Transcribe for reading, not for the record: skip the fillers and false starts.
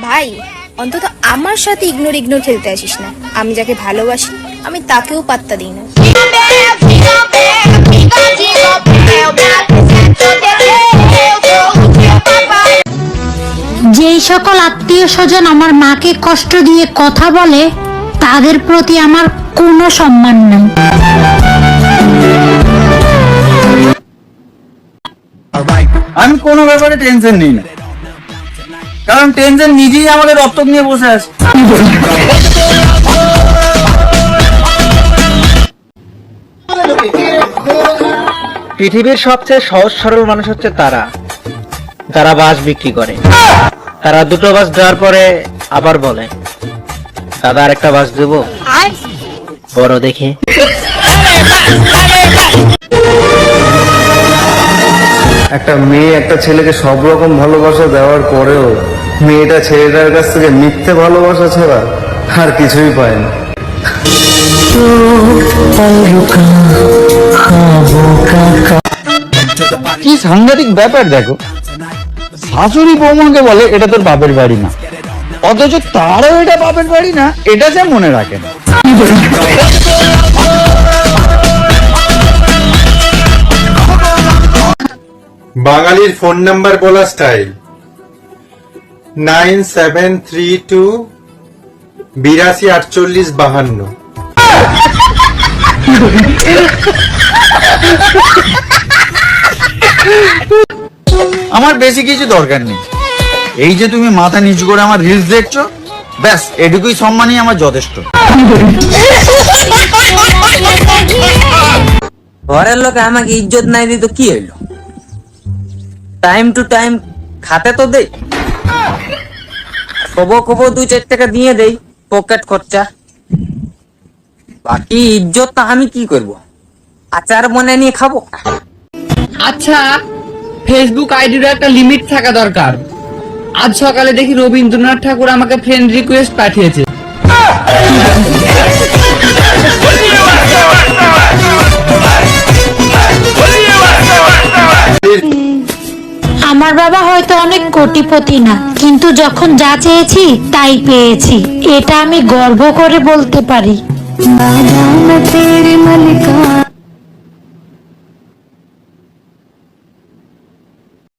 ভাই অন্তত আমার সাথে ইগনোর ইগনোর খেলতে আসিস না। আমি যাকে ভালোবাসি আমি তাকেও পাত্তা দিই না। যেই সকল আত্মীয় স্বজন আমার মাকে কষ্ট দিয়ে কথা বলে তাদের প্রতি আমার কোনো সম্মান নেই। আমি কোনো ব্যাপারে টেনশন নিই না, কারণ টেনশন নিজেই আমাদের রক্তক নিয়ে বসে আছে। পৃথিবীর সবচেয়ে সহজ সরল মানুষ হচ্ছে তারা যারা বাস বিক্রি করে। তারা দুটো বাস দেওয়ার পরে আবার বলে, দাদা আরেকটা বাস দেবো, বড় দেখে। একটা মেয়ে একটা ছেলেকে সব রকম ভালোবাসা দেওয়ার পরেও মেয়েটা ছেলেটার কাছ থেকে মিথ্যে ভালোবাসা ছাড়া আর কিছুই পায় না। কি সাংঘাতিক ব্যাপার দেখো, শাশুড়ি বৌমাকে বলে এটা তোর বাপের বাড়ি না, অথচ তারও এটা বাপের বাড়ি না, এটা সে মনে রাখে না। বাঙালির ফোন নাম্বার বলা স্টাইল 9732824852। আমার বেশি কিছু দরকার নেই, এই যে তুমি মাথা নিচু করে আমার রিলস দেখছো, ব্যাস এটুকুই সম্মানই আমার যথেষ্ট। ঘরের লোকে আমাকে ইজ্জত নাই দিত কি হইলো? টাইম টু টাইম খাতে তো দেই, কবো কবো 2-4 টাকা দিয়ে দেই পকেট খরচা, বাকি ইজ্জত তা আমি কি করব? আচার বনে নিয়ে খাবো। আচ্ছা, ফেসবুক আইডির একটা লিমিট থাকা দরকার। আজ সকালে দেখি রবীন্দ্রনাথ ঠাকুর আমাকে ফ্রেন্ড রিকোয়েস্ট পাঠিয়েছে। আমার বাবা হয়তো অনেক কোটিপতি না, কিন্তু যখন যা চেয়েছি তাই পেয়েছি, এটা আমি গর্ব করে বলতে পারি।